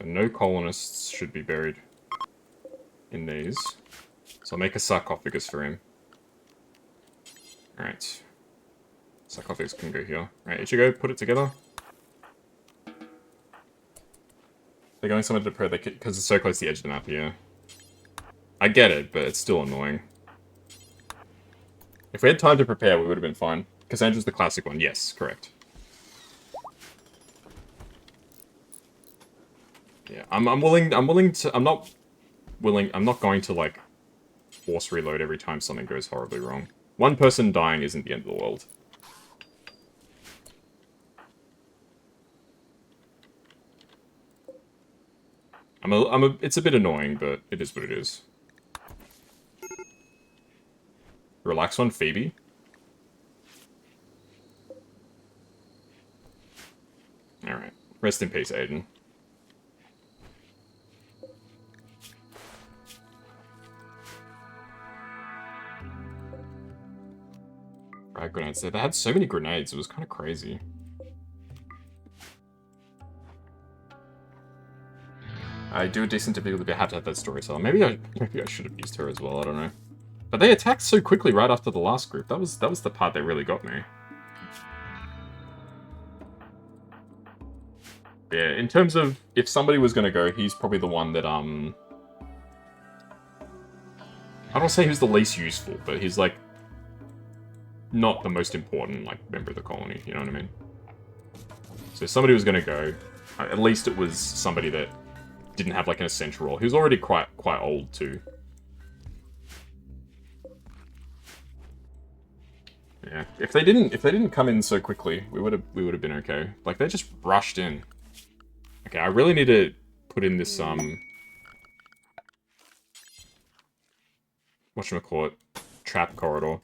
So no colonists should be buried in these. So I'll make a sarcophagus for him. Alright. Sarcophagus can go here. Alright, Ichigo, put it together. They're going somewhere to prepare because it's so close to the edge of the map here. I get it, but it's still annoying. If we had time to prepare, we would have been fine. Cassandra's the classic one. Yes, correct. Yeah, I'm not going to, like, force reload every time something goes horribly wrong. One person dying isn't the end of the world. It's a bit annoying, but it is what it is. Relax on Phoebe. Alright. Rest in peace, Aiden. Frag grenades. They had so many grenades, it was kind of crazy. I do a decent difficulty, but I have to have that storyteller. Maybe I should have used her as well, I don't know. But they attacked so quickly right after the last group. That was the part that really got me. Yeah, in terms of if somebody was gonna go, he's probably the one that I don't say he's the least useful, but he's like not the most important like member of the colony, you know what I mean? So if somebody was gonna go, at least it was somebody that didn't have like an essential role. He was already quite old too. Yeah, if they didn't come in so quickly, we would have been okay. Like they just rushed in. Okay, I really need to put in this whatchamacallit, trap corridor.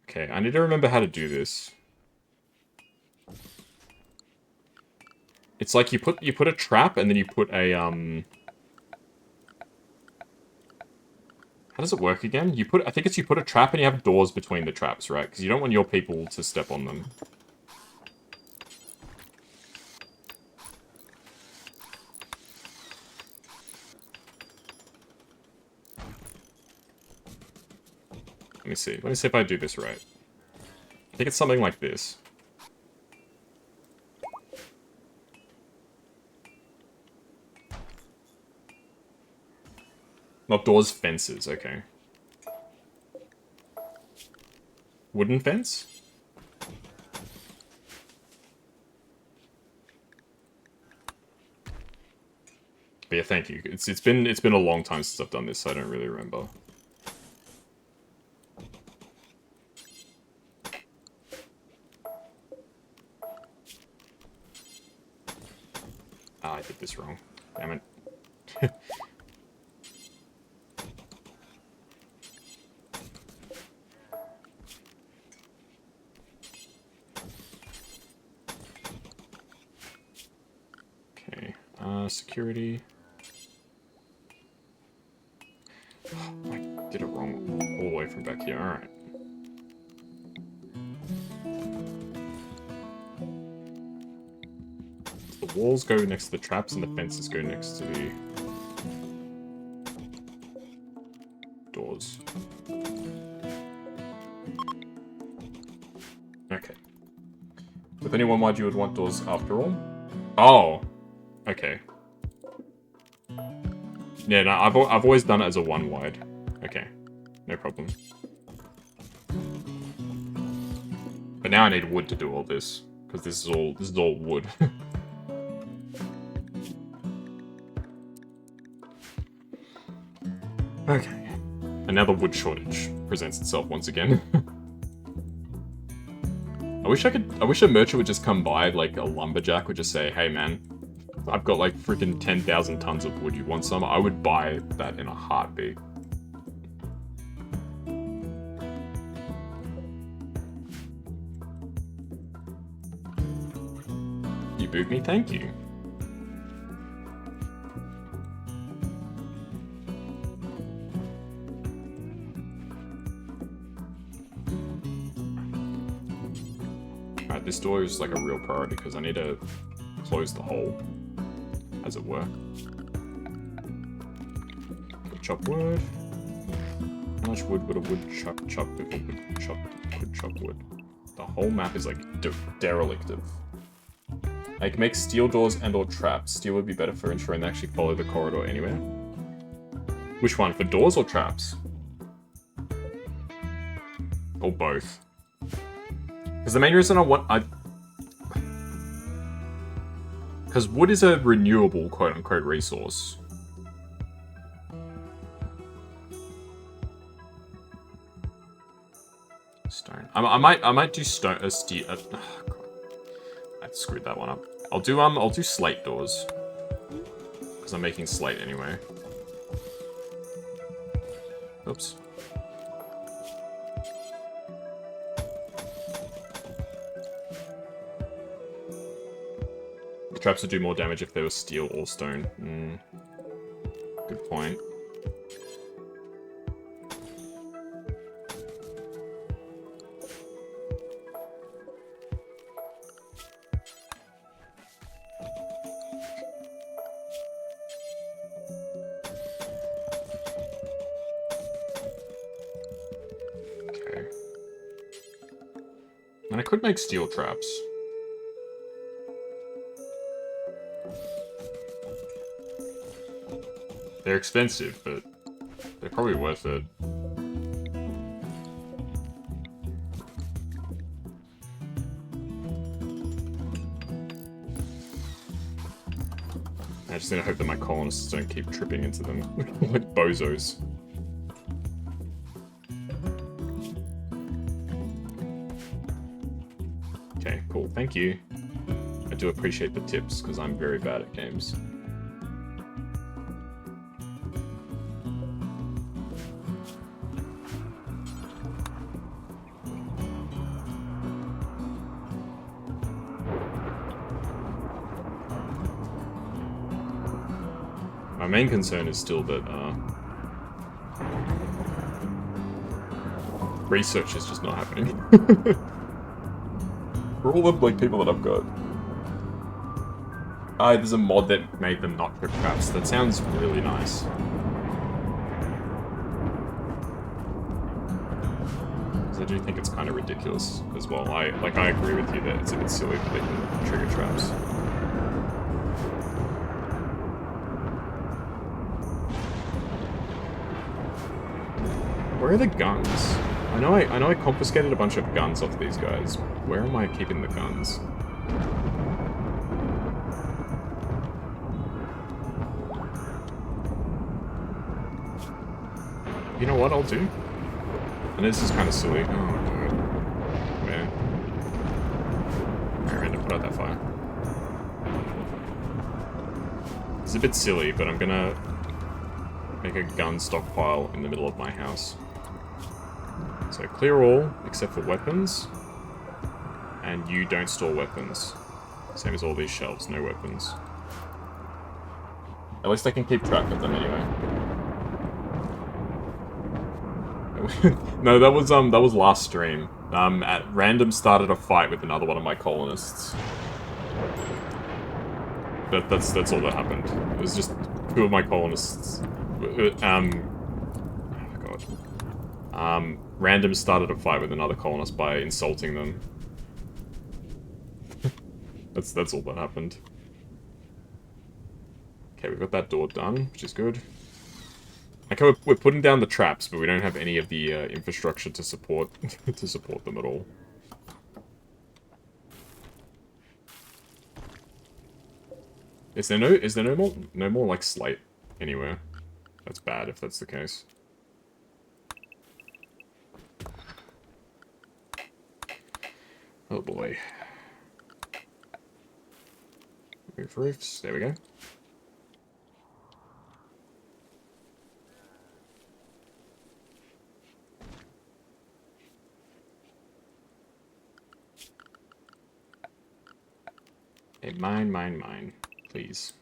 Okay, I need to remember how to do this. It's like you put a trap and then you put a How does it work again? I think it's you put a trap and you have doors between the traps, right? Because you don't want your people to step on them. Let me see. Let me see if I do this right. I think it's something like this. Not doors, fences. Okay. Wooden fence? But yeah, thank you. It's been a long time since I've done this, so I don't really remember. Ah, I did this wrong. Damn it. Okay. Security. Oh, I did it wrong all the way from back here. Alright. The walls go next to the traps and the fences go next to the doors. Okay. With anyone wide, you would want doors after all? Oh! Okay. Yeah, no, I've always done it as a one wide. Okay. No problem. But now I need wood to do all this. Because this is all wood. Okay. And now the wood shortage presents itself once again. I wish a merchant would just come by, like a lumberjack would just say, hey man, I've got like freaking 10,000 tons of wood, you want some? I would buy that in a heartbeat. You boot me? Thank you. this door is like a real priority because I need to close the hole, as it were. Chop wood. How much wood would a woodchuck chop if it could chop wood? The whole map is like derelictive. I can make steel doors and or traps. Steel would be better for ensuring they actually follow the corridor anywhere. Which one? For doors or traps? Or both? Because the main reason because wood is a renewable quote-unquote resource. Stone. I might do stone. Steel. Oh, God. I screwed that one up. I'll do slate doors because I'm making slate anyway. Oops. The traps would do more damage if they were steel or stone. Good point. And I could make steel traps. They're expensive, but they're probably worth it. I just need to hope that my colonists don't keep tripping into them like bozos. Okay, cool. Thank you. I do appreciate the tips, because I'm very bad at games. My main concern is still that, research is just not happening. For all the, like, people that I've got. There's a mod that made them not trip traps. That sounds really nice. Because I do think it's kind of ridiculous as well. I agree with you that it's a bit silly that they can trigger traps. Where are the guns? I know I confiscated a bunch of guns off these guys. Where am I keeping the guns? You know what I'll do? And this is kind of silly. Oh, God. Man. Alright, random, put out that fire. It's a bit silly, but I'm gonna make a gun stockpile in the middle of my house. So clear all, except for weapons. And you don't store weapons. Same as all these shelves, no weapons. At least I can keep track of them anyway. No, that was last stream. At random started a fight with another one of my colonists. That's all that happened. It was just two of my colonists. Oh god. Random started a fight with another colonist by insulting them. That's all that happened. Okay, we've got that door done, which is good. Okay, we're putting down the traps, but we don't have any of the infrastructure to support them at all. Is there no more like slate anywhere? That's bad if that's the case. Oh boy. Move roofs. There we go. Hey, mine, please.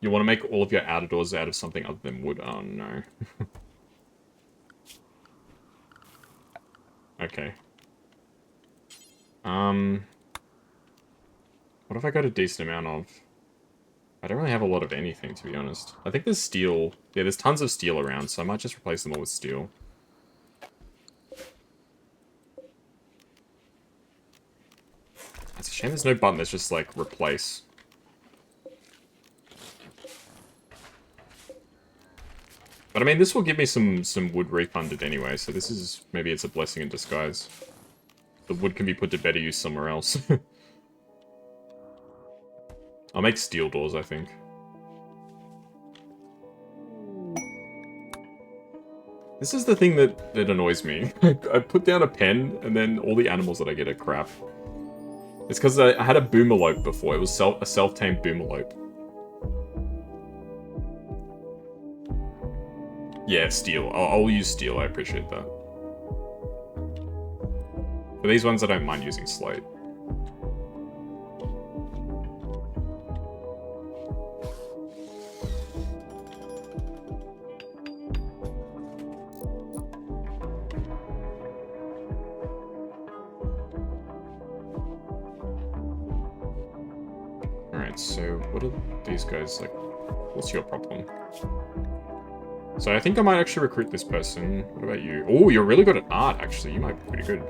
You want to make all of your outer doors out of something other than wood? Oh no. Okay. What have I got a decent amount of? I don't really have a lot of anything, to be honest. I think there's steel. Yeah, there's tons of steel around, so I might just replace them all with steel. It's a shame there's no button that's just, like, replace. But, I mean, this will give me some wood refunded anyway, so this is... Maybe it's a blessing in disguise. The wood can be put to better use somewhere else. I'll make steel doors, I think. This is the thing that annoys me. I put down a pen, and then all the animals that I get are crap. It's because I had a boomalope before. It was a self-tamed boomalope. Yeah, steel. I'll use steel. I appreciate that. For these ones, I don't mind using slate. Alright, so what are these guys like? What's your problem? So I think I might actually recruit this person. What about you? Oh, you're really good at art, actually. You might be pretty good.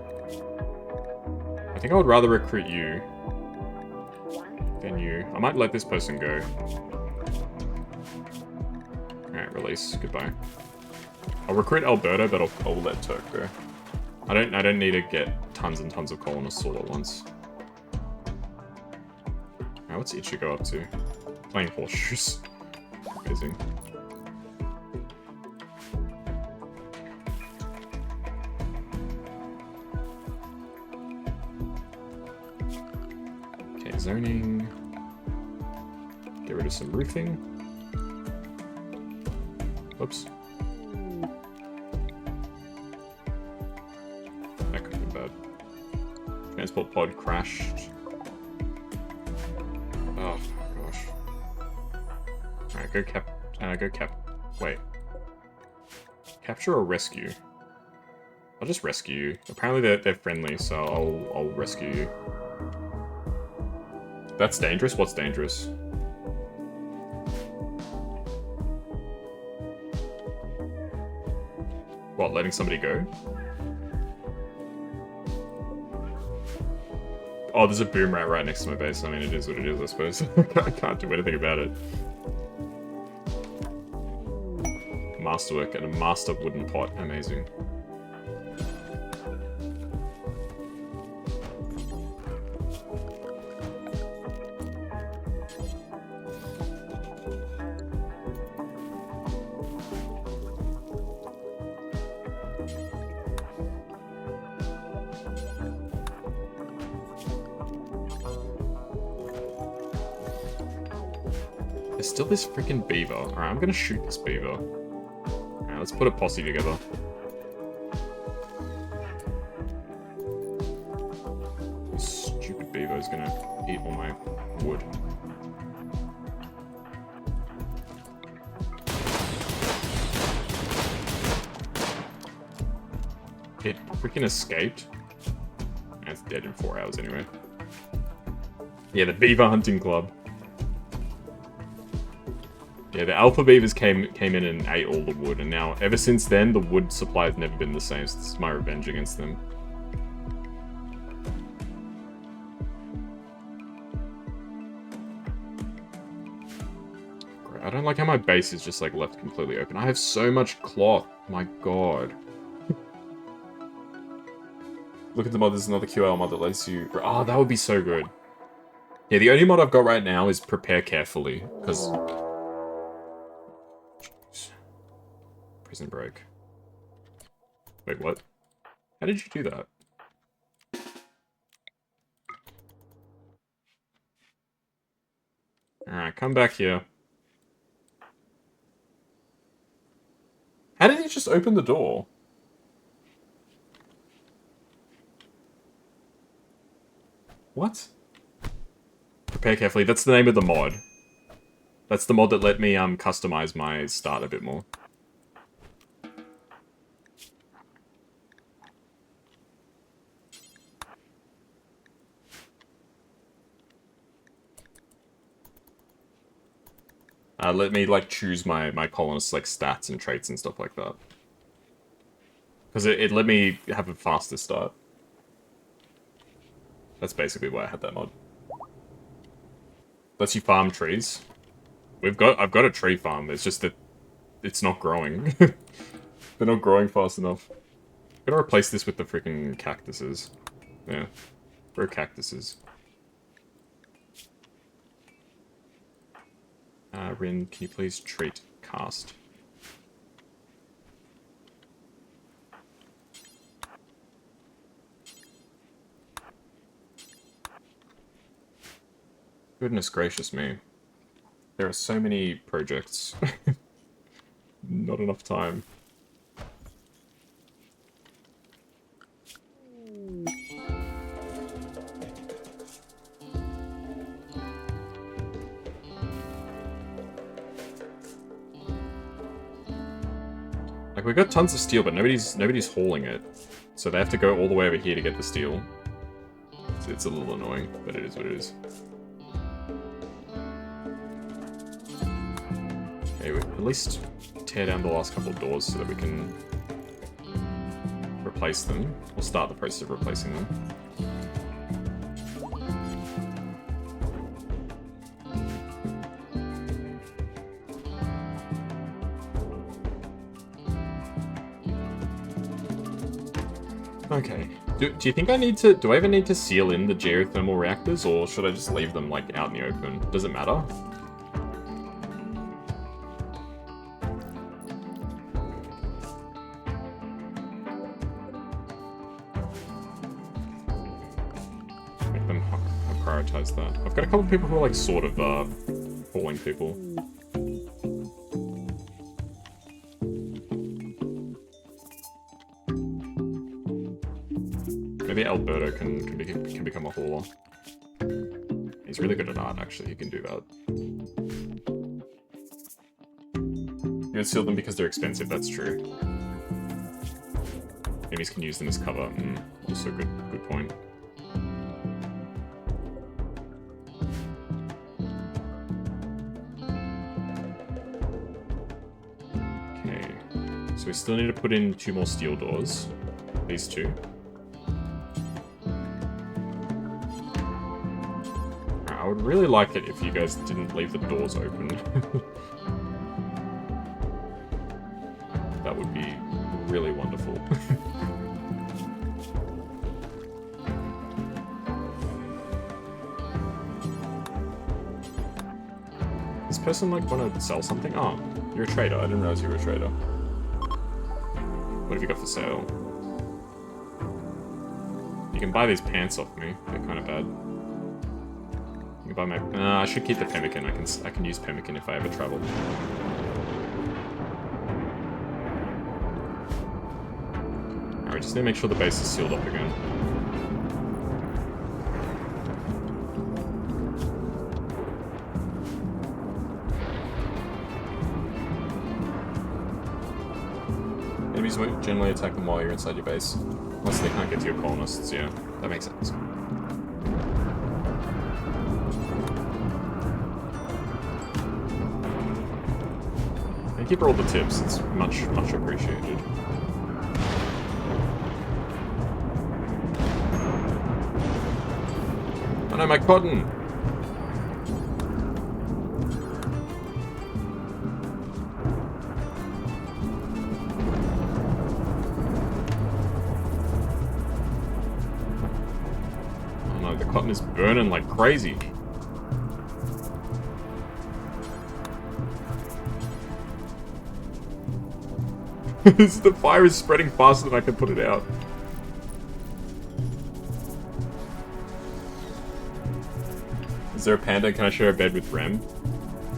I think I would rather recruit you than you. I might let this person go. Alright, release. Goodbye. I'll recruit Alberta, but I'll let Turk go. I don't need to get tons and tons of colonists all at once. Alright, what's Ichigo up to? Playing horseshoes. Amazing. Okay, zoning. Get rid of some roofing. Oops. That could have been bad. Transport pod crashed. Oh gosh. Alright, go wait. Capture or rescue? I'll just rescue you. Apparently they're friendly, so I'll rescue you. That's dangerous? What's dangerous? What, letting somebody go? Oh, there's a boom rat right next to my base. I mean, it is what it is, I suppose. I can't do anything about it. Masterwork and a master wooden pot. Amazing. There's still this freaking beaver. Alright, I'm gonna shoot this beaver. Alright, let's put a posse together. This stupid beaver is gonna eat all my wood. It freaking escaped. And it's dead in 4 hours anyway. Yeah, the beaver hunting club. Yeah, the alpha beavers came in and ate all the wood, and now, ever since then, the wood supply has never been the same, so this is my revenge against them. Great. I don't like how my base is just, like, left completely open. I have so much cloth. My god. Look at the mod, there's another QL mod that lets you... Oh, that would be so good. Yeah, the only mod I've got right now is Prepare Carefully, because... Prison break. Wait, what? How did you do that? Alright, come back here. How did he just open the door? What? Prepare Carefully, that's the name of the mod. That's the mod that let me customize my start a bit more. Let me, like, choose my colonists, like, stats and traits and stuff like that. Because it let me have a faster start. That's basically why I had that mod. Lets you farm trees. I've got a tree farm, it's just that it's not growing. They're not growing fast enough. I'm gonna replace this with the freaking cactuses. Yeah. Grow cactuses. Rin, can you please treat cast? Goodness gracious me. There are so many projects. Not enough time. Like, we've got tons of steel, but nobody's hauling it. So they have to go all the way over here to get the steel. So it's a little annoying, but it is what it is. Okay, we at least tear down the last couple of doors so that we can replace them. Or start the process of replacing them. Okay. Do you think I need to... Do I even need to seal in the geothermal reactors, or should I just leave them, like, out in the open? Does it matter? Make them prioritize that. I've got a couple of people who are, like, sort of, falling people. Maybe Alberto can become a hauler. He's really good at art, actually. He can do that. You would seal them because they're expensive, that's true. Enemies can use them as cover. Also good point. Okay. So we still need to put in 2 more steel doors. These 2. I would really like it if you guys didn't leave the doors open. That would be really wonderful. This person, like, want to sell something? Oh, you're a trader. I didn't realize you were a trader. What have you got for sale? You can buy these pants off me. They're kind of bad. You can buy my... I should keep the pemmican. I can use pemmican if I ever travel. Alright, just need to make sure the base is sealed up again. Enemies won't generally attack them while you're inside your base. Unless they can't get to your colonists, yeah. That makes sense. Thank you for all the tips, it's much appreciated. Oh no, my cotton! Oh no, the cotton is burning like crazy. The fire is spreading faster than I can put it out. Is there a panda? Can I share a bed with Rem?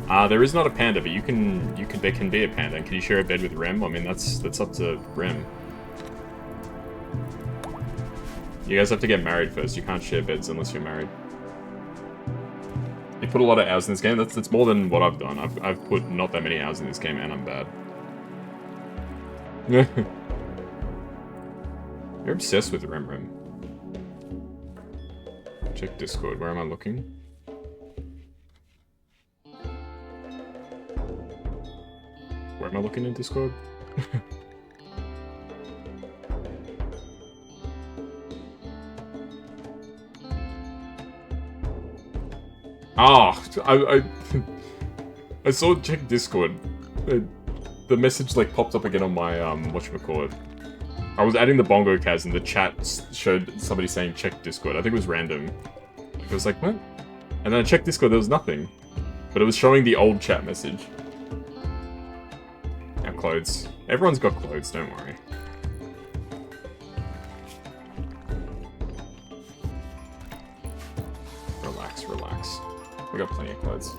There is not a panda, but there can be a panda. And can you share a bed with Rem? I mean, that's up to Rem. You guys have to get married first. You can't share beds unless you're married. You put a lot of hours in this game. That's more than what I've done. I've put not that many hours in this game, and I'm bad. You're obsessed with Rem. Check Discord. Where am I looking? Where am I looking in Discord? Ah, I saw check Discord. The message like popped up again on my whatchamacallit. I was adding the bongo Kaz and the chat showed somebody saying check Discord. I think it was random. I was like, what? And then I checked Discord, there was nothing. But it was showing the old chat message. Our clothes. Everyone's got clothes, don't worry. Relax, relax. We got plenty of clothes.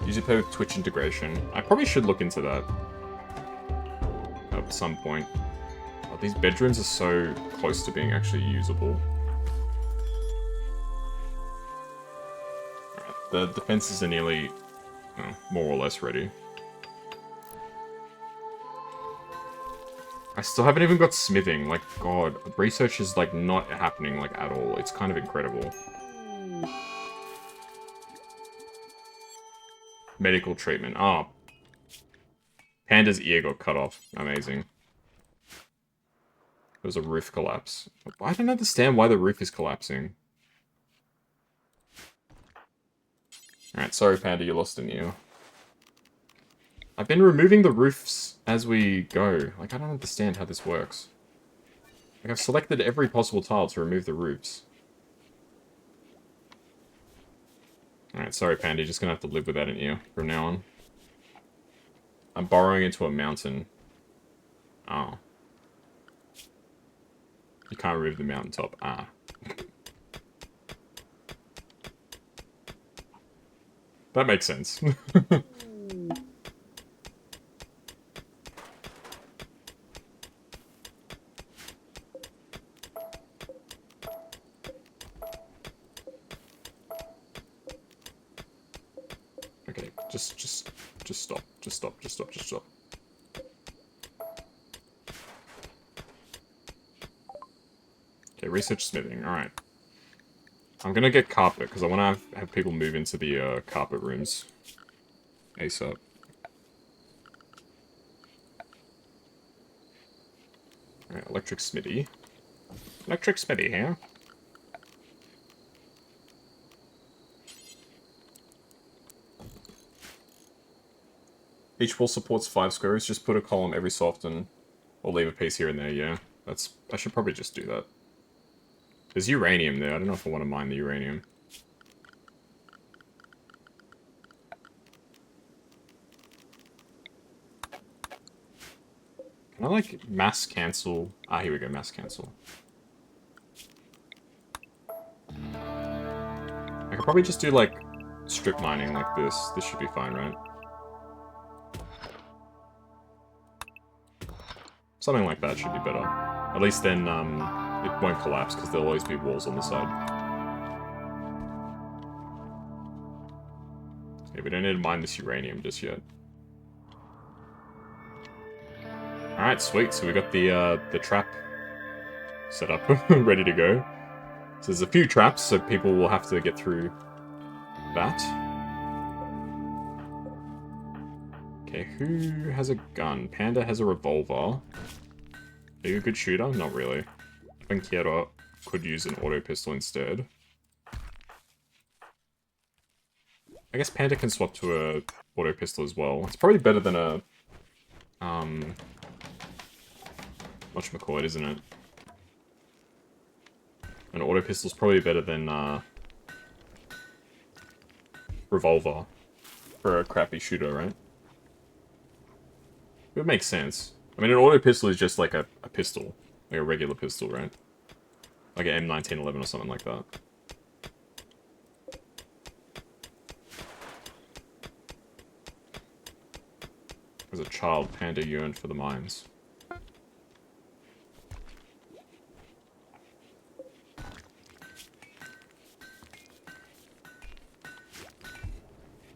Usually play with Twitch integration. I probably should look into that. At some point. Oh, these bedrooms are so close to being actually usable. The defenses are nearly, more or less ready. I still haven't even got smithing. Like, God, research is, like, not happening, like, at all. It's kind of incredible. Medical treatment. Oh. Panda's ear got cut off. Amazing. There was a roof collapse. I don't understand why the roof is collapsing. Alright, sorry Panda, you lost an ear. I've been removing the roofs as we go. Like, I don't understand how this works. Like, I've selected every possible tile to remove the roofs. Alright, sorry Panda, you're just gonna have to live without an ear from now on. I'm burrowing into a mountain. Oh. You can't remove the mountaintop. Ah. That makes sense. Okay, just stop. Just stop. Okay, research smithing. Alright. I'm gonna get carpet, because I want to have people move into the carpet rooms. ASAP. Alright, electric smithy. Electric smithy here. Each wall supports 5 squares, just put a column every so often. Or leave a piece here and there, yeah. I should probably just do that. There's uranium there, I don't know if I want to mine the uranium. Can I, like, mass cancel? Ah, here we go, mass cancel. I could probably just do, like, strip mining like this. This should be fine, right? Something like that should be better. At least then, it won't collapse, because there'll always be walls on the side. Okay, we don't need to mine this uranium just yet. Alright, sweet. So we got the trap set up, ready to go. So there's a few traps, so people will have to get through that. Okay, who has a gun? Panda has a revolver. Are you a good shooter? Not really. Bankiero could use an auto pistol instead. I guess Panda can swap to a auto pistol as well. It's probably better than a whatchamacallit, isn't it? An auto pistol's probably better than revolver for a crappy shooter, right? It makes sense. I mean, an auto pistol is just like a pistol. Like a regular pistol, right? Like an M1911 or something like that. As a child, Panda yearned for the mines.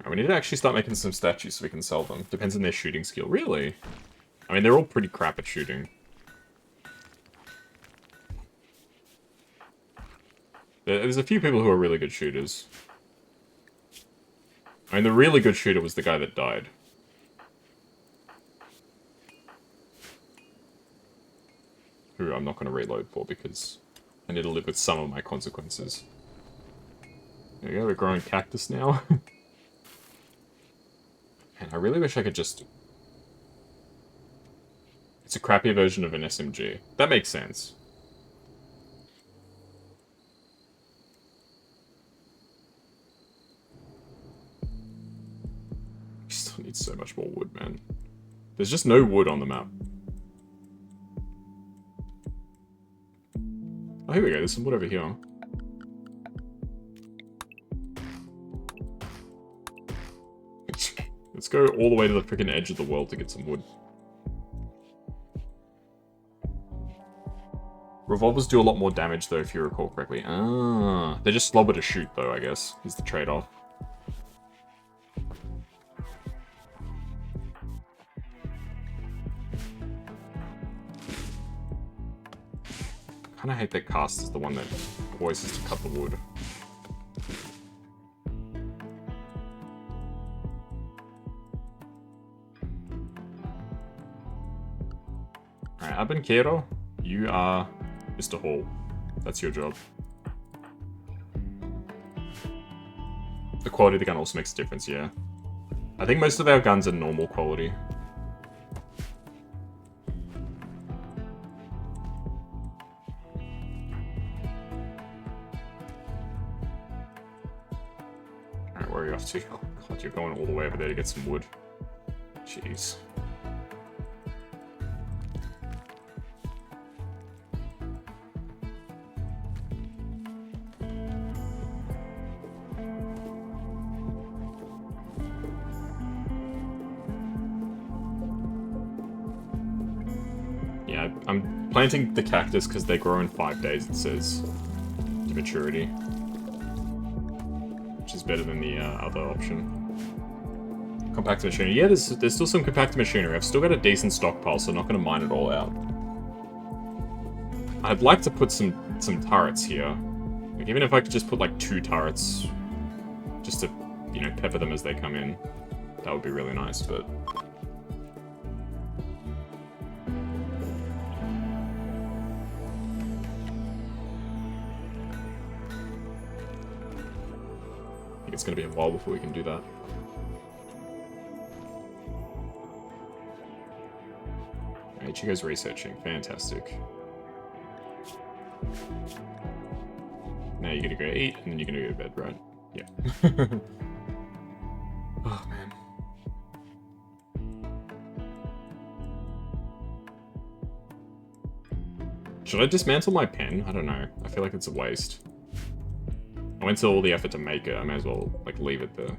We need to actually start making some statues so we can sell them. Depends on their shooting skill. Really? I mean, they're all pretty crap at shooting. There's a few people who are really good shooters. I mean, the really good shooter was the guy that died. I'm not going to reload for because I need to live with some of my consequences. There we go, we're growing cactus now. And I really wish I could just... It's a crappy version of an SMG. That makes sense. We still need so much more wood, man. There's just no wood on the map. Oh, here we go. There's some wood over here. Let's go all the way to the freaking edge of the world to get some wood. Revolvers do a lot more damage, though, if you recall correctly. Ah, they're just slobber to shoot, though, I guess, is the trade-off. I kinda hate that cast is the one that always has to cut the wood. Alright, Abankero, you are Mr. Hall. That's your job. The quality of the gun also makes a difference, yeah. I think most of our guns are normal quality. Alright, where are you off to? Oh god, you're going all the way over there to get some wood. Jeez. Yeah, I'm planting the cactus because they grow in 5 days, it says, to maturity. Which is better than the other option. Compacted machinery. Yeah, there's still some compacted machinery. I've still got a decent stockpile, so I'm not going to mine it all out. I'd like to put some turrets here. Like, even if I could just put, like, 2 turrets, just to, you know, pepper them as they come in. That would be really nice, but... It's going to be a while before we can do that. Alright, you guys researching. Fantastic. Now you're going to go eat, and then you're going to go to bed, right? Yeah. Oh, man. Should I dismantle my pen? I don't know. I feel like it's a waste. I went to all the effort to make it, I may as well, like, leave it there.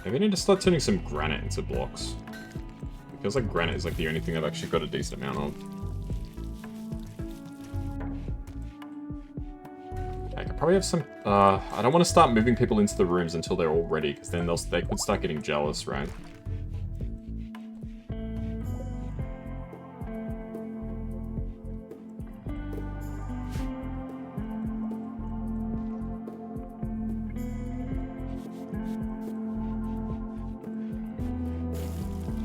Maybe I need to start turning some granite into blocks. It feels like granite is, like, the only thing I've actually got a decent amount of. I could probably have some... I don't want to start moving people into the rooms until they're all ready, because then they could start getting jealous, right?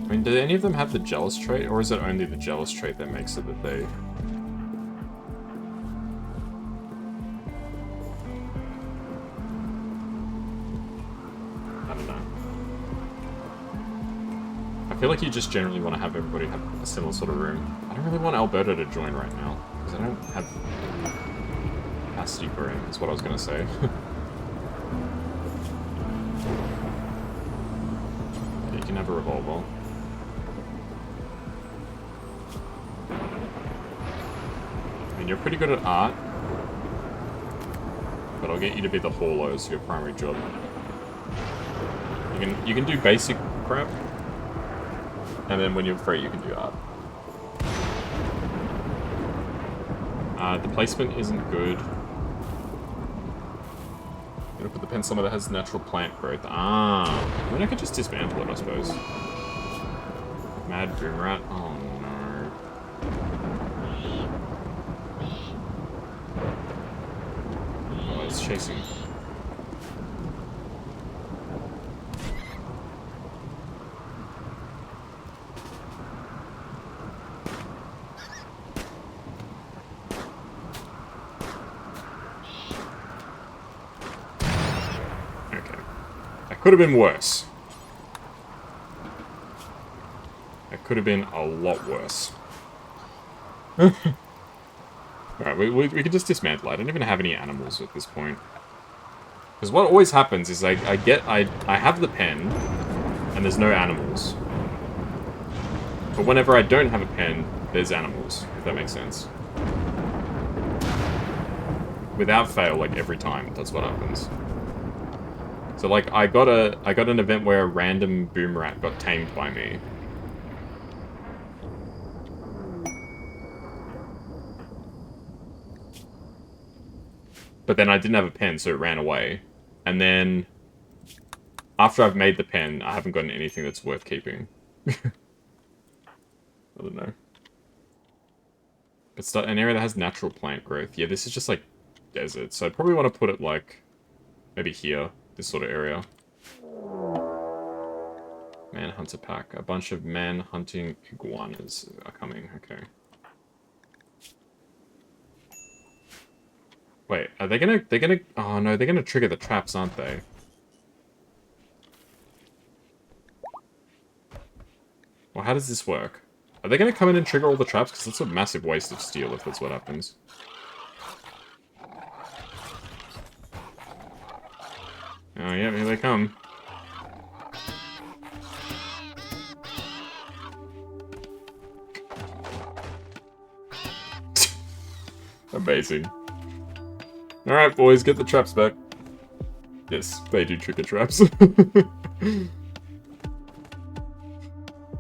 I mean, do any of them have the jealous trait, or is it only the jealous trait that makes it that they... I feel like you just generally want to have everybody have a similar sort of room. I don't really want Alberto to join right now, because I don't have capacity for him, is what I was going to say. Yeah, you can have a revolver. I mean, you're pretty good at art, but I'll get you to be the hauler as your primary job. You can do basic crap. And then when you're free, you can do art. The placement isn't good. I'm gonna put the pen somewhere that has natural plant growth. Ah, I mean, I could just dismantle it, I suppose. Mad Boom Rat. Oh no. chasing? Okay. That could have been worse. That could have been a lot worse. Alright, we can just dismantle it. I don't even have any animals at this point. Because what always happens is I have the pen, and there's no animals. But whenever I don't have a pen, there's animals, if that makes sense. Without fail, like, every time, that's what happens. So, like, I got an event where a random boom rat got tamed by me. But then I didn't have a pen, so it ran away. And then, after I've made the pen, I haven't gotten anything that's worth keeping. I don't know. It's an area that has natural plant growth. Yeah, this is just like desert, so I'd probably want to put it like maybe here, this sort of area. Manhunter pack. A bunch of man-hunting iguanas are coming. Okay. Wait, are they're gonna, oh no, they're gonna trigger the traps, aren't they? Well, how does this work? Are they gonna come in and trigger all the traps? Because that's a massive waste of steel if that's what happens. Oh yeah, here they come. Amazing. Alright, boys, get the traps back. Yes, they do trigger traps.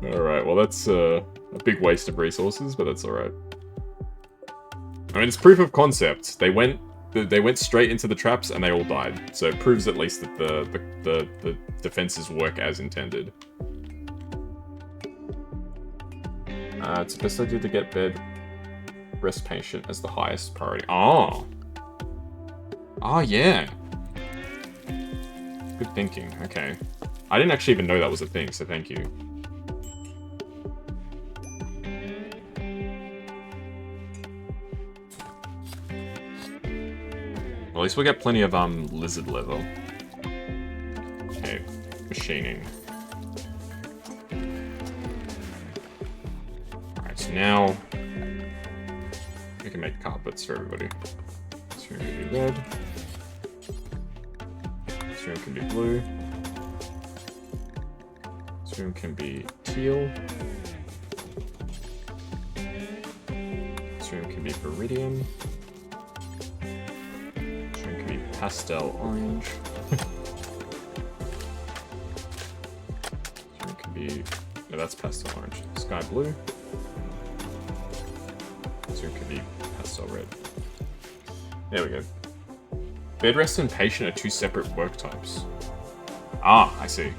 Alright, well that's a big waste of resources, but that's alright. I mean, it's proof of concept. They went straight into the traps and they all died. So it proves at least that the defenses work as intended. It's the best idea to get bed rest patient as the highest priority. Oh! Oh, yeah. Good thinking. Okay. I didn't actually even know that was a thing, so thank you. Well, at least we'll get plenty of, lizard leather. Okay. Machining. Alright, so now we can make carpets for everybody. This room can be red. This room can be blue. This room can be teal. This room can be viridian. This room can be pastel orange. This room can be... no, that's pastel orange. Sky blue. This room can be pastel red. There we go. Bed rest and patient are two separate work types. Ah, I see.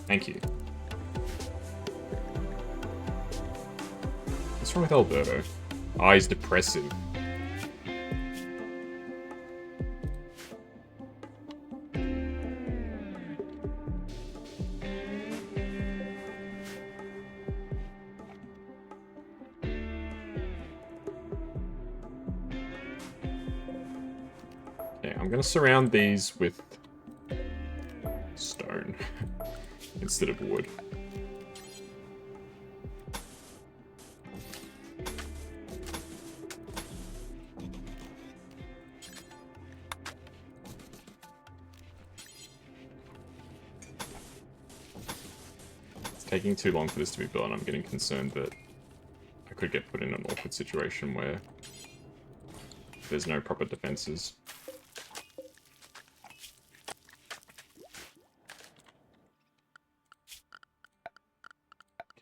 Thank you. What's wrong with Alberto? Ah, he's depressive. I'm gonna surround these with stone instead of wood. It's taking too long for this to be built, and I'm getting concerned that I could get put in an awkward situation where there's no proper defenses.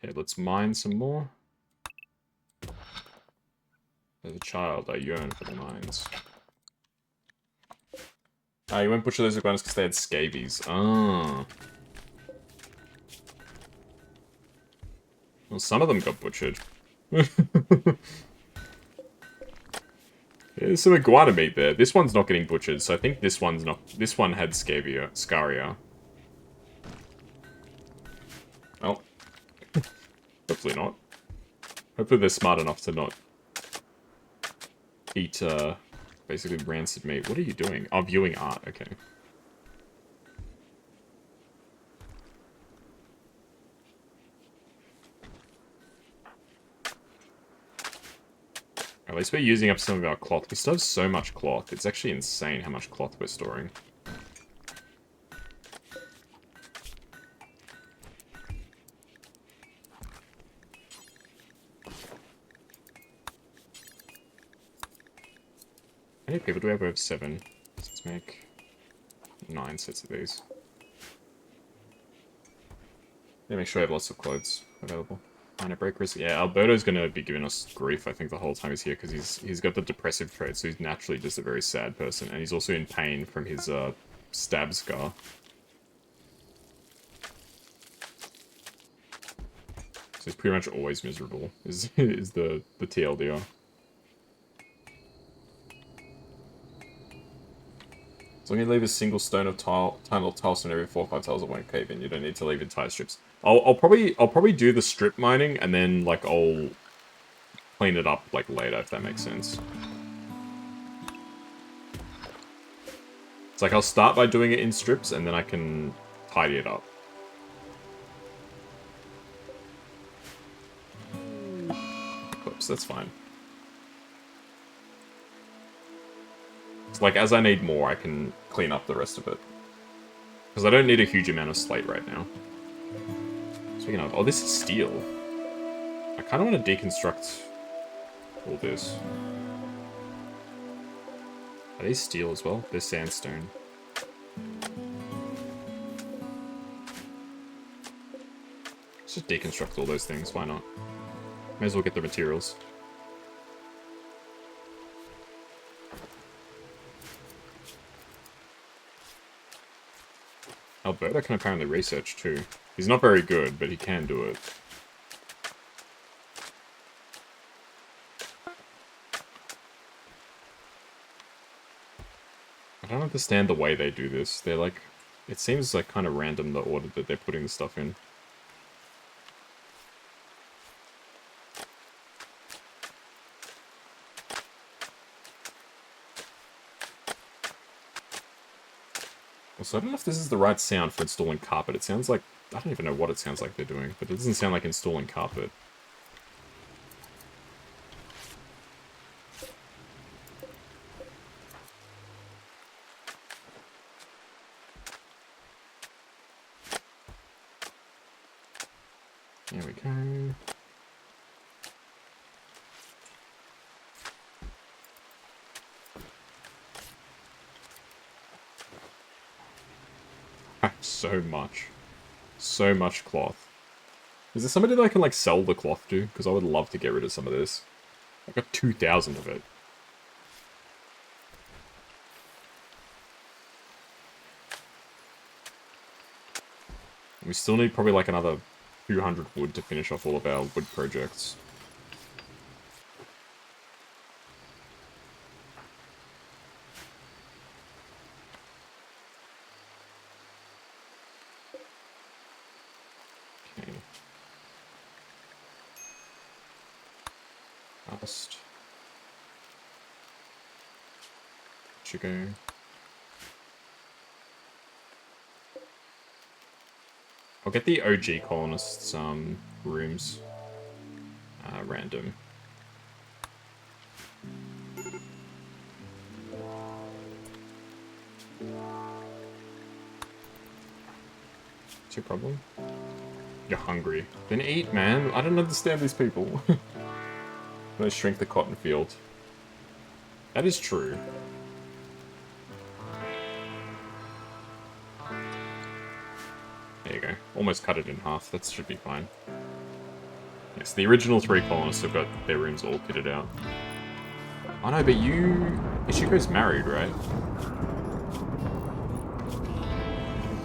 Okay, let's mine some more. As a child, I yearned for the mines. You won't butcher those iguanas because they had scabies. Ah. Well, some of them got butchered. Yeah, There's some iguana meat there. This one's not getting butchered, so I think this one's not... This one had scaria. Oh. Hopefully not. Hopefully they're smart enough to not eat, basically rancid meat. What are you doing? Oh, viewing art. Okay. At least we're using up some of our cloth. We still have so much cloth. It's actually insane how much cloth we're storing. How many people do we have? We have 7. Let's make 9 sets of these. Yeah, make sure I have lots of clothes available. Minor breakers. Yeah, Alberto's gonna be giving us grief, I think, the whole time he's here, because he's got the depressive trait, so he's naturally just a very sad person, and he's also in pain from his stab scar. So he's pretty much always miserable, is the TLDR. As long as you leave a single stone of tile stone every 4 or 5 tiles, it won't cave in. You don't need to leave entire strips. I'll probably do the strip mining, and then like I'll clean it up like later, if that makes sense. It's like I'll start by doing it in strips, and then I can tidy it up. Oops, that's fine. It's like as I need more, I can clean up the rest of it. Because I don't need a huge amount of slate right now. Speaking of, oh, this is steel. I kind of want to deconstruct all this. Are these steel as well? They're sandstone. Let's just deconstruct all those things, why not? May as well get the materials. Alberto can apparently research too. He's not very good, but he can do it. I don't understand the way they do this. They're like... It seems like kind of random, the order that they're putting the stuff in. So I don't know if this is the right sound for installing carpet. It sounds like... I don't even know what it sounds like they're doing, but it doesn't sound like installing carpet. There we go. So much. So much cloth. Is there somebody that I can, like, sell the cloth to? Because I would love to get rid of some of this. I've got 2,000 of it. And we still need probably, like, another 200 wood to finish off all of our wood projects. Go. I'll get the OG colonists rooms random. What's your problem? You're hungry. Then eat, man. I don't understand these people. They shrink the cotton field. That is true. There you go. Almost cut it in half. That should be fine. Yes, the original 3 colonists have got their rooms all kitted out. Oh no, but you... Ishiko's married, right?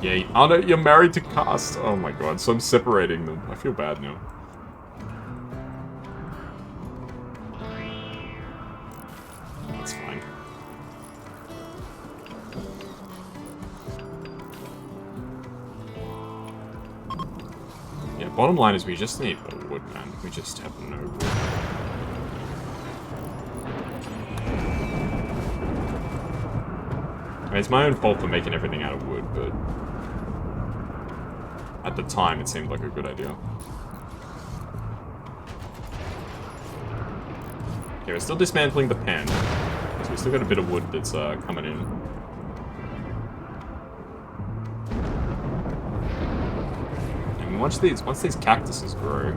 Yeah, oh no, you're married to Cast. Oh my god, so I'm separating them. I feel bad now. That's fine. Bottom line is we just need more wood, man. We just have no wood. I mean, it's my own fault for making everything out of wood, but at the time it seemed like a good idea. Okay, we're still dismantling the pen, so we still got a bit of wood that's coming in. And once these cactuses grow,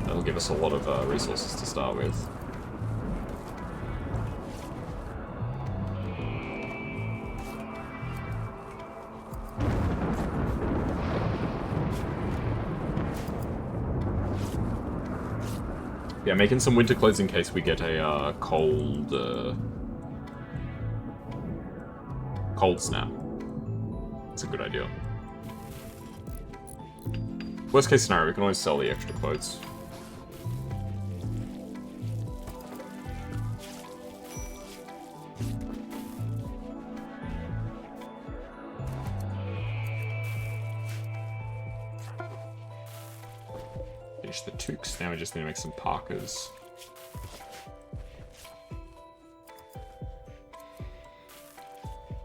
that'll give us a lot of resources to start with. Yeah, making some winter clothes in case we get a cold snap. It's a good idea. Worst case scenario, we can always sell the extra clothes. Finish the toques. Now we just need to make some parkas.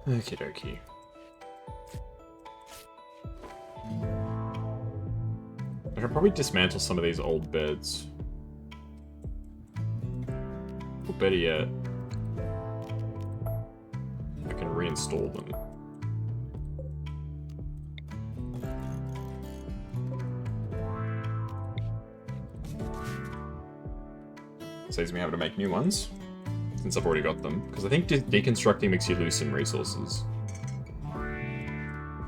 Okie dokie. I should probably dismantle some of these old beds. Or better yet, I can reinstall them. Saves me having to make new ones, since I've already got them. Because I think deconstructing makes you lose some resources.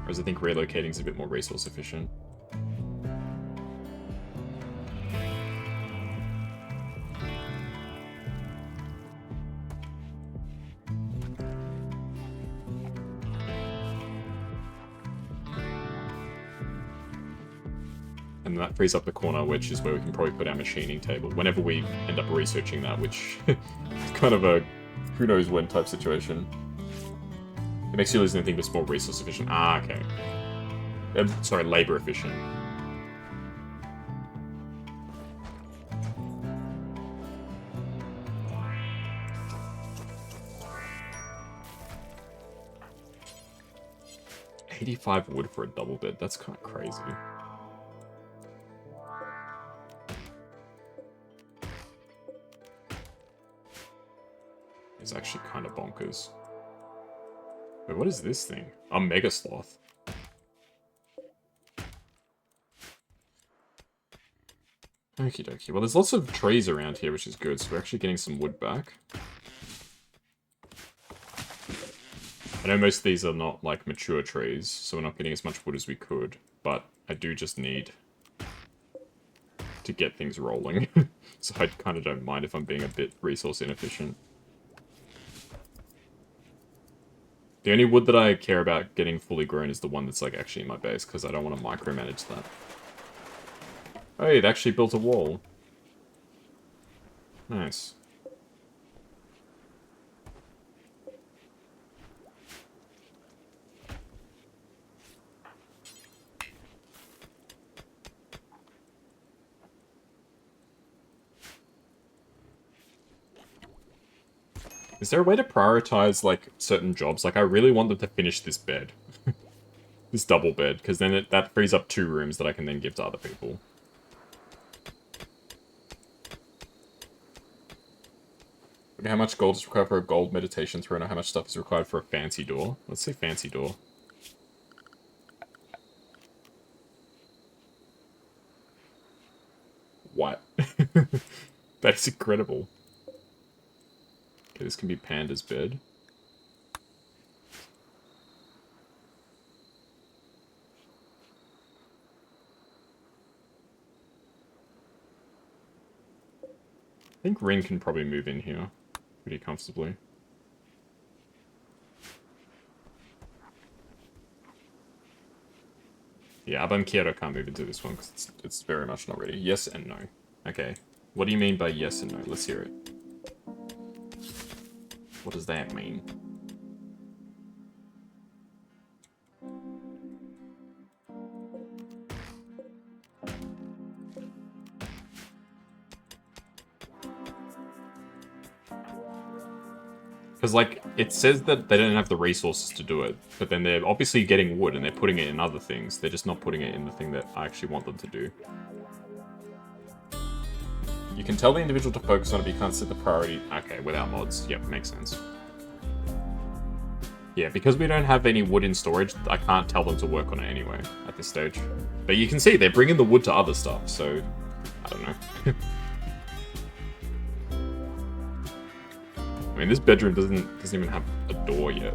Whereas I think relocating is a bit more resource efficient. And that frees up the corner, which is where we can probably put our machining table, whenever we end up researching that, which is kind of a who knows when type situation. It makes you lose anything that's more resource efficient. Ah, okay. Sorry, labor efficient. $85 wood for a double bed, that's kind of crazy. It's actually kind of bonkers. Wait, what is this thing? A mega sloth. Okie dokie. Well, there's lots of trees around here, which is good, so we're actually getting some wood back. I know most of these are not, like, mature trees, so we're not getting as much wood as we could, but I do just need to get things rolling. So I kind of don't mind if I'm being a bit resource inefficient. The only wood that I care about getting fully grown is the one that's like actually in my base, because I don't want to micromanage that. Oh, it actually built a wall. Nice. Is there a way to prioritize, like, certain jobs? Like, I really want them to finish this bed. This double bed, because then that frees up 2 rooms that I can then give to other people. Okay, how much gold is required for a gold meditation throne, or how much stuff is required for a fancy door? Let's say fancy door. What? That's incredible. Okay, this can be Panda's bed. I think Rin can probably move in here pretty comfortably. Yeah, Abankiro can't move into this one because it's very much not ready. Yes and no. Okay. What do you mean by yes and no? Let's hear it. What does that mean? Because, like, it says that they don't have the resources to do it, but then they're obviously getting wood and they're putting it in other things. They're just not putting it in the thing that I actually want them to do. You can tell the individual to focus on it, but you can't set the priority. Okay, without mods. Yep, makes sense. Yeah, because we don't have any wood in storage, I can't tell them to work on it anyway at this stage. But you can see they're bringing the wood to other stuff, so I don't know. I mean, this bedroom doesn't even have a door yet,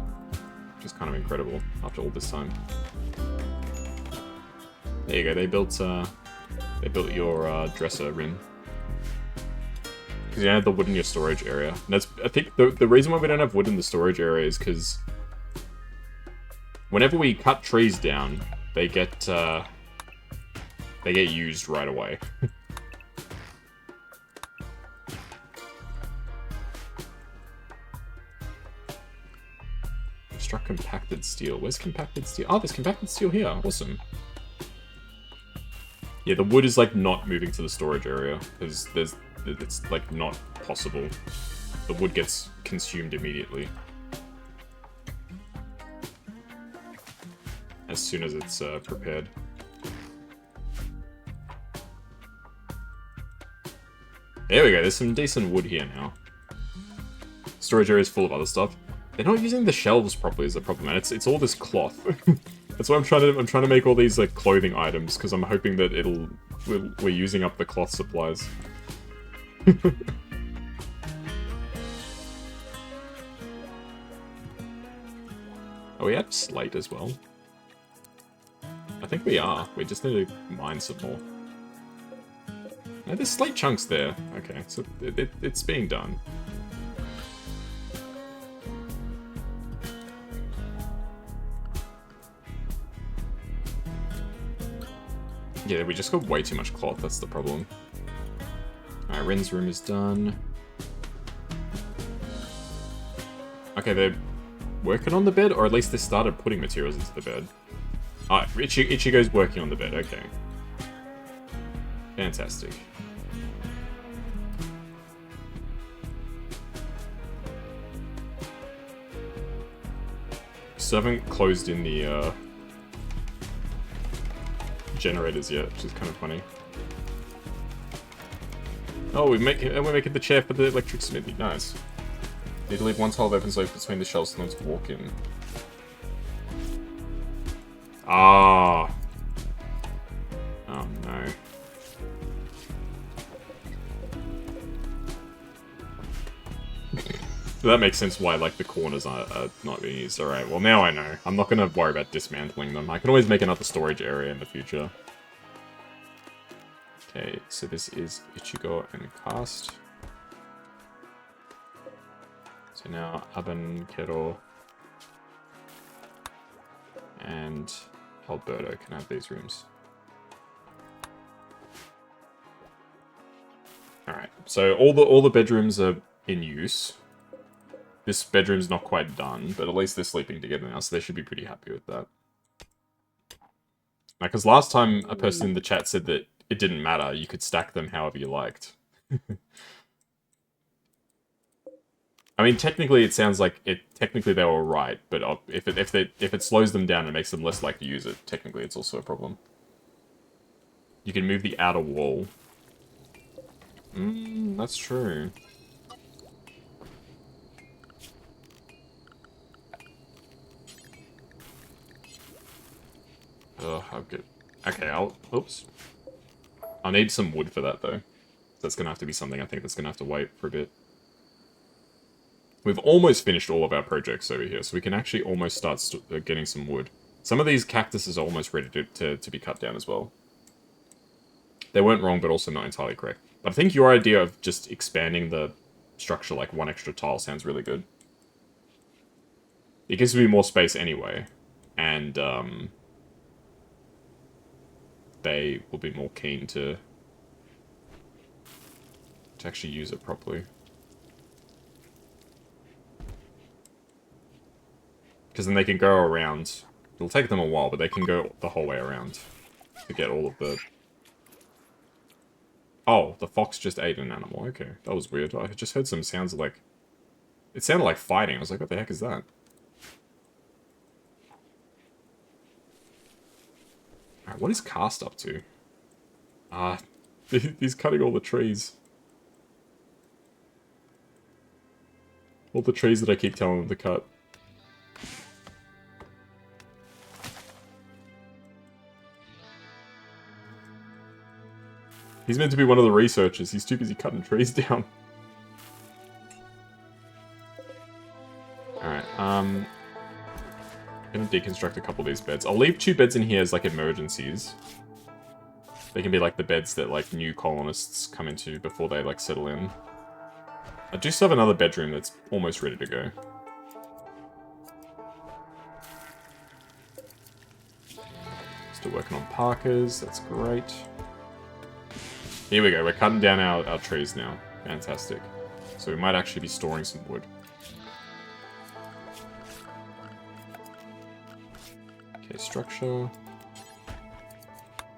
which is kind of incredible after all this time. There you go. They built your dresser, Rin. Because you have the wood in your storage area. And that's, I think the reason why we don't have wood in the storage area is because whenever we cut trees down, they get used right away. Struck compacted steel. Where's compacted steel? Oh, there's compacted steel here. Awesome. Yeah, the wood is like not moving to the storage area because it's like not possible. The wood gets consumed immediately as soon as it's prepared. There we go. There's some decent wood here now. Storage area is full of other stuff. They're not using the shelves properly is the problem, and it's all this cloth. That's why I'm trying to make all these like clothing items because I'm hoping that we're using up the cloth supplies. Oh, we have slate as well. I think we are. We just need to mine some more. No, there's slate chunks there. Okay, so it's being done. Yeah, we just got way too much cloth, that's the problem. Alright, Rin's room is done. Okay, they're working on the bed, or at least they started putting materials into the bed. Ah, Ichigo's working on the bed, okay. Fantastic. Still haven't closed in the, generators yet, which is kind of funny. Oh, we're making the chair for the electric smithy. Nice. Need to leave one tile open so between the shelves for them to walk in. Ah. Oh no. So that makes sense why like the corners are not being used. Alright, well now I know. I'm not going to worry about dismantling them. I can always make another storage area in the future. Okay, so this is Ichigo and Cast. So now Aben, Kero, and Alberto can have these rooms. Alright, so all the bedrooms are in use. This bedroom's not quite done, but at least they're sleeping together now, so they should be pretty happy with that. Now, because last time a person in the chat said that it didn't matter, you could stack them however you liked. I mean, technically it sounds like technically they were right, but if it slows them down and makes them less likely to use it, technically it's also a problem. You can move the outer wall. That's true. Oh, I'm good. Okay, oops. I'll need some wood for that, though. That's gonna have to be something I think that's gonna have to wait for a bit. We've almost finished all of our projects over here, so we can actually almost start getting some wood. Some of these cactuses are almost ready to be cut down as well. They weren't wrong, but also not entirely correct. But I think your idea of just expanding the structure like one extra tile sounds really good. It gives me more space anyway, and they will be more keen to actually use it properly. Because then they can go around. It'll take them a while, but they can go the whole way around to get all of the... Oh, the fox just ate an animal. Okay, that was weird. I just heard some sounds like It sounded like fighting. I was like, what the heck is that? Alright, what is Cast up to? Ah, he's cutting all the trees. All the trees that I keep telling him to cut. He's meant to be one of the researchers. He's too busy cutting trees down. Alright, I'm gonna deconstruct a couple of these beds. I'll leave 2 beds in here as, like, emergencies. They can be, like, the beds that, like, new colonists come into before they, like, settle in. I do still have another bedroom that's almost ready to go. Still working on Parkers, that's great. Here we go, we're cutting down our trees now. Fantastic. So we might actually be storing some wood. Okay, structure.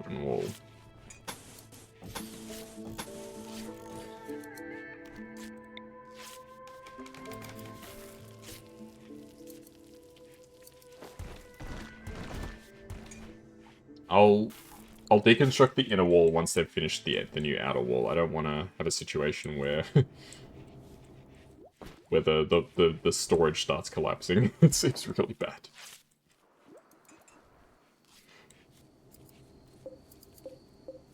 Wooden wall. I'll deconstruct the inner wall once they've finished the new outer wall. I don't want to have a situation where where the storage starts collapsing. It seems really bad.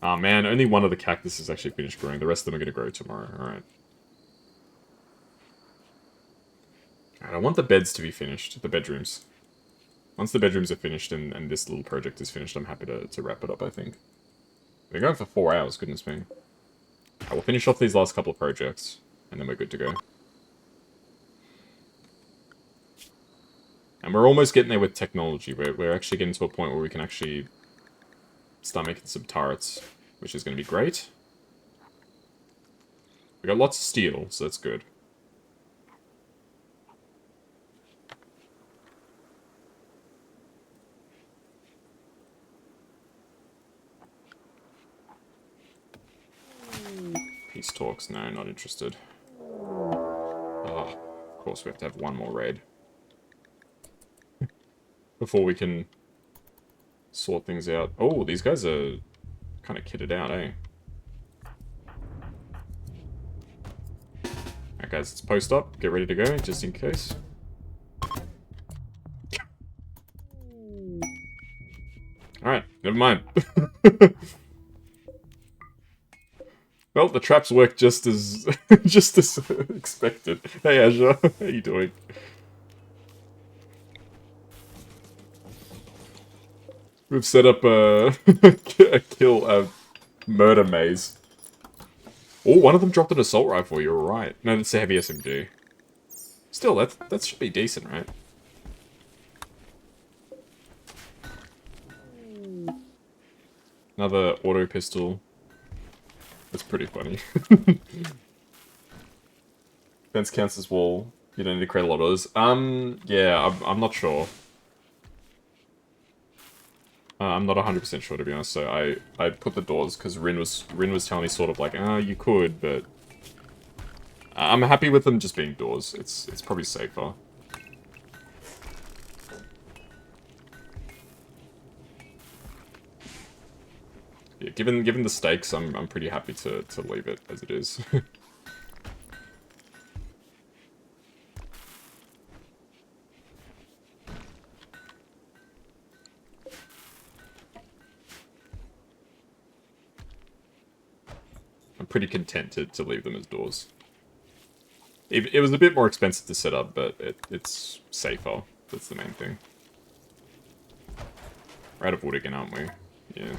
Ah, man, only one of the cactuses actually finished growing. The rest of them are going to grow tomorrow. Alright. Alright, I want the beds to be finished. The bedrooms. Once the bedrooms are finished and this little project is finished, I'm happy to wrap it up, I think. We're going for 4 hours, goodness me. I will finish off these last couple of projects, and then we're good to go. And we're almost getting there with technology. We're actually getting to a point where we can actually start making some turrets, which is going to be great. We got lots of steel, so that's good. Peace talks, no, not interested. Oh, of course we have to have one more raid. Before we can sort things out. Oh, these guys are kind of kitted out, eh? Alright guys, let's post up, get ready to go, just in case. Alright, never mind. Well, the traps work just as just as expected. Hey Azure, how you doing? We've set up a a murder maze. Oh, one of them dropped an assault rifle. You're right. No, that's a heavy SMG. Still, that should be decent, right? Another auto pistol. That's pretty funny. Fence counts as wall. You don't need to create a lot of those. Yeah, I'm not sure. I'm not 100% sure, to be honest, so I put the doors, because Rin was telling me sort of like, you could, but... I'm happy with them just being doors. It's probably safer. Yeah, given the stakes, I'm pretty happy to leave it as it is. I'm pretty content to leave them as doors. It was a bit more expensive to set up, but it's safer. That's the main thing. We're out of wood again, aren't we? Yeah.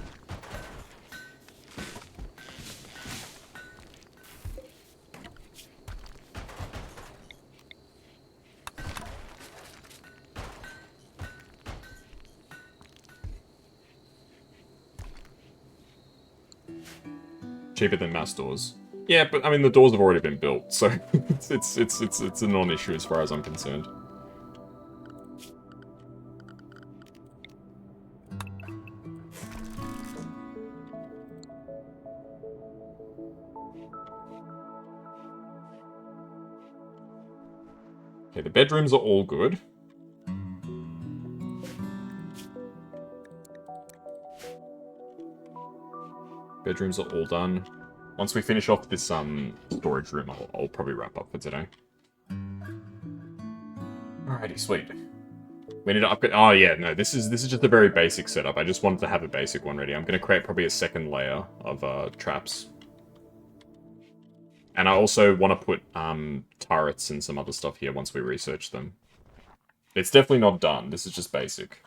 Cheaper than mass doors. Yeah, but I mean the doors have already been built, so it's a non-issue as far as I'm concerned. Okay, the bedrooms are all good. Bedrooms are all done. Once we finish off this storage room, I'll probably wrap up for today. Alrighty, sweet. We need to upgrade. Oh yeah, no, this is just a very basic setup. I just wanted to have a basic one ready. I'm gonna create probably a second layer of traps. And I also want to put turrets and some other stuff here once we research them. It's definitely not done. This is just basic.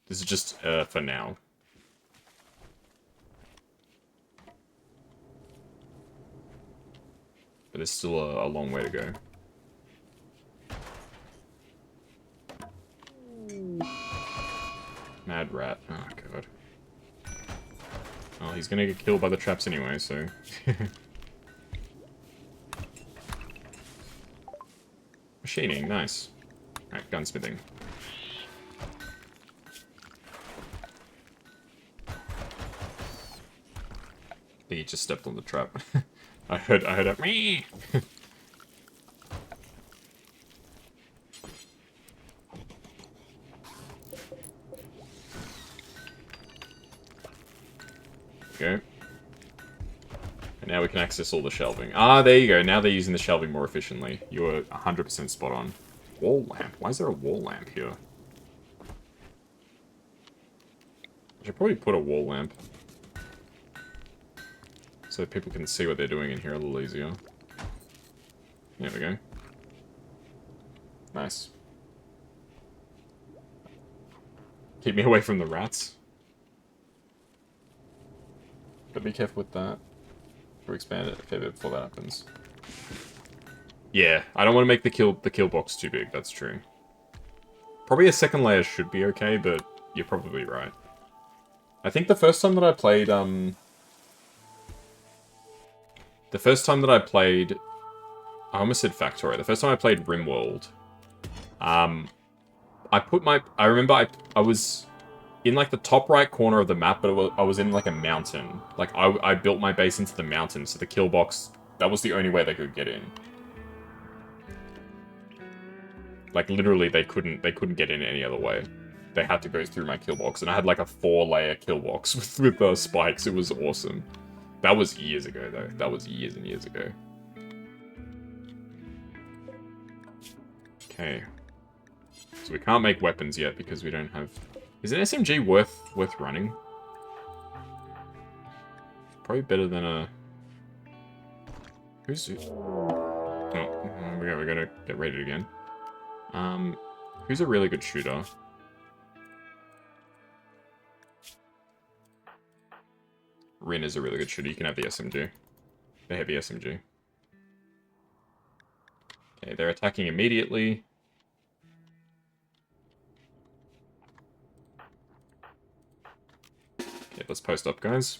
This is just for now. But there's still a long way to go. Mad rat. Oh, God. Oh, he's gonna get killed by the traps anyway, so... Machining, nice. Alright, gunsmithing. I think he just stepped on the trap. I heard a me. Go. And now we can access all the shelving. Ah, there you go. Now they're using the shelving more efficiently. You were 100% spot on. Wall lamp. Why is there a wall lamp here? I should probably put a wall lamp. So people can see what they're doing in here a little easier. There we go. Nice. Keep me away from the rats. But be careful with that. Or expand it a fair bit before that happens. Yeah, I don't want to make the kill box too big, that's true. Probably a second layer should be okay, but you're probably right. I think the first time that I played, I almost said Factorio. The first time I played Rimworld, I remember I was in, like, the top right corner of the map, but I was in, like, a mountain. Like, I built my base into the mountain, so the kill box, that was the only way they could get in. Like, literally, they couldn't get in any other way. They had to go through my kill box, and I had, like, a 4-layer kill box with spikes. It was awesome. That was years ago, though. That was years and years ago. Okay. So we can't make weapons yet because we don't have... Is an SMG worth running? Probably better than a... Who's... Oh, we gotta get raided again. Who's a really good shooter? Rin is a really good shooter. You can have the SMG. The heavy SMG. Okay, they're attacking immediately. Okay, let's post up, guys.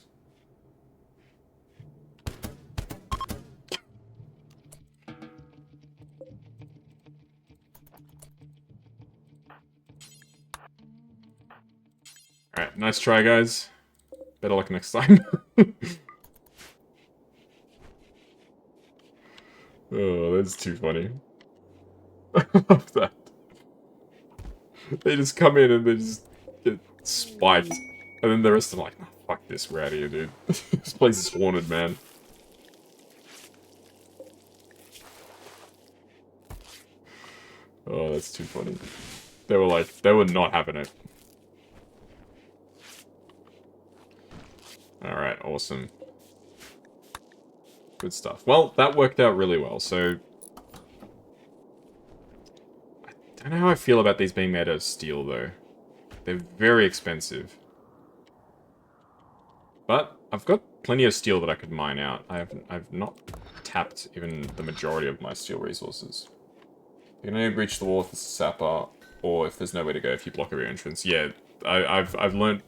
Alright, nice try, guys. Better luck next time. Oh, that's too funny. I love that. They just come in and they just get spiked. And then the rest of them are like, oh, fuck this, we're out of here, dude. This place is haunted, man. Oh, that's too funny. They were not having it. Alright, awesome. Good stuff. Well, that worked out really well, so... I don't know how I feel about these being made out of steel, though. They're very expensive. But I've got plenty of steel that I could mine out. I've not tapped even the majority of my steel resources. You can only breach the wall if it's a sapper, or if there's nowhere to go if you block every entrance. Yeah, I've learned...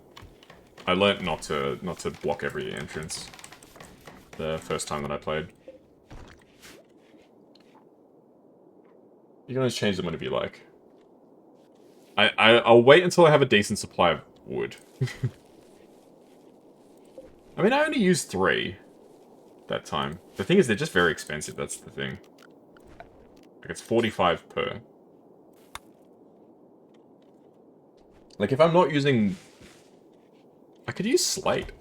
I learnt not to block every entrance the first time that I played. You can always change them whenever you like. I'll wait until I have a decent supply of wood. I mean, I only used 3 that time. The thing is, they're just very expensive, that's the thing. Like, it's 45 per. Like, if I'm not using... I could use slate.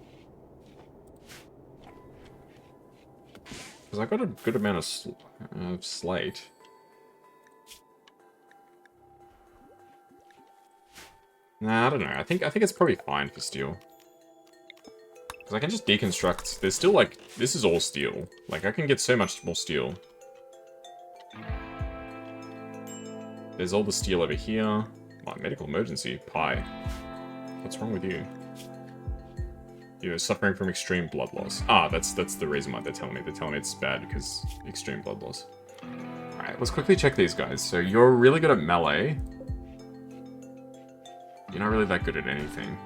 Because I got a good amount of slate. Nah, I don't know. I think it's probably fine for steel. Because I can just deconstruct. There's still, like... This is all steel. Like, I can get so much more steel. There's all the steel over here. My medical emergency. Pi. What's wrong with you? You're suffering from extreme blood loss. Ah, that's the reason why they're telling me. They're telling me it's bad because extreme blood loss. Alright, let's quickly check these guys. So you're really good at melee. You're not really that good at anything.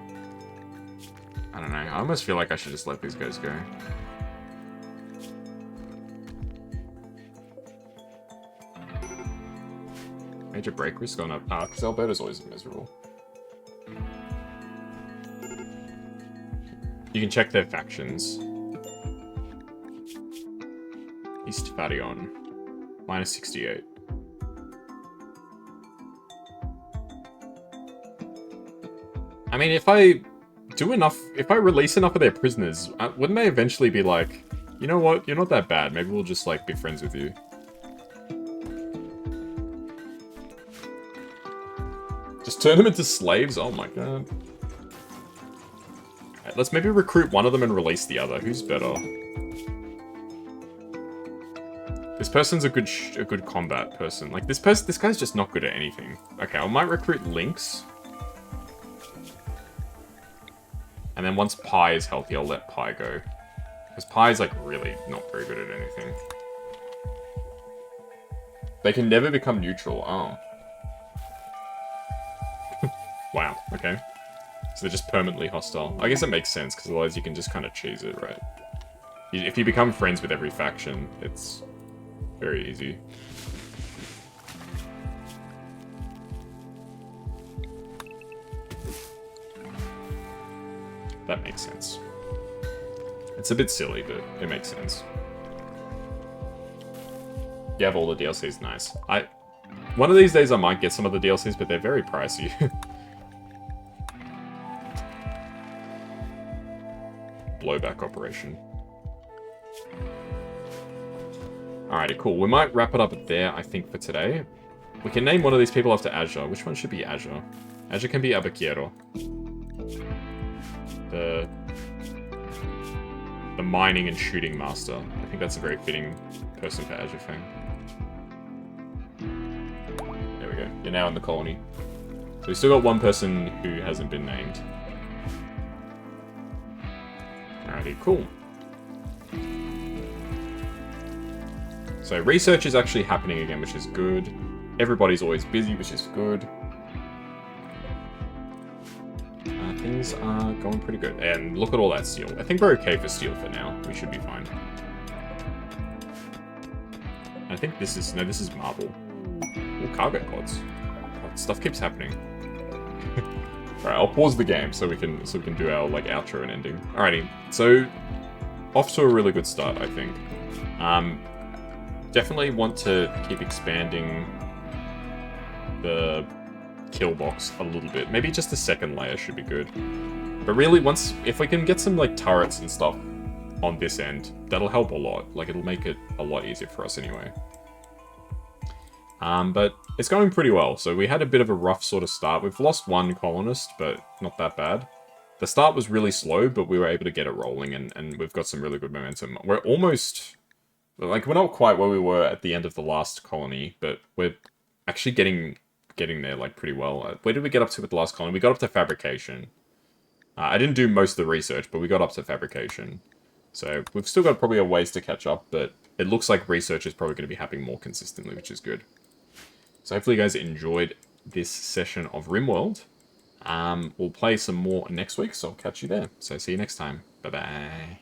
I don't know. I almost feel like I should just let these guys go. Major break risk gone up. Ah, because Alberta's always miserable. You can check their factions. East Fadion. Minus 68. I mean, if I do enough... If I release enough of their prisoners, wouldn't they eventually be like, you know what? You're not that bad. Maybe we'll just, like, be friends with you. Just turn them into slaves? Oh my god. Right, let's maybe recruit one of them and release the other. Who's better? This person's a good combat person. Like, this guy's just not good at anything. Okay, I might recruit Lynx. And then once Pi is healthy, I'll let Pi go. Because Pi is, like, really not very good at anything. They can never become neutral. Oh. Wow, okay. So they're just permanently hostile. I guess it makes sense, because otherwise you can just kind of cheese it, right? If you become friends with every faction, it's very easy. That makes sense. It's a bit silly, but it makes sense. You have all the DLCs, nice. One of these days I might get some of the DLCs, but they're very pricey. Blowback operation. Alrighty, cool. We might wrap it up there, I think, for today. We can name one of these people after Azure. Which one should be Azure? Azure can be Abaquiero. The mining and shooting master. I think that's a very fitting person for Azure Fang. There we go. You're now in the colony. So we still got one person who hasn't been named. Alrighty, cool. So research is actually happening again, which is good. Everybody's always busy, which is good. Things are going pretty good. And look at all that steel. I think we're okay for steel for now. We should be fine. I think this is... No, this is marble. Ooh, cargo pods. God, stuff keeps happening. Alright, I'll pause the game so we can do our like outro and ending. Alrighty, so off to a really good start, I think. Definitely want to keep expanding the kill box a little bit. Maybe just the second layer should be good. But really, if we can get some like turrets and stuff on this end, that'll help a lot. Like, it'll make it a lot easier for us anyway. But it's going pretty well. So we had a bit of a rough sort of start. We've lost one colonist, but not that bad. The start was really slow, but we were able to get it rolling, and we've got some really good momentum. We're almost... Like, we're not quite where we were at the end of the last colony, but we're actually getting there, like, pretty well. Where did we get up to with the last colony? We got up to fabrication. I didn't do most of the research, but we got up to fabrication. So we've still got probably a ways to catch up, but it looks like research is probably going to be happening more consistently, which is good. So hopefully you guys enjoyed this session of Rimworld. We'll play some more next week, so I'll catch you there. So see you next time. Bye-bye.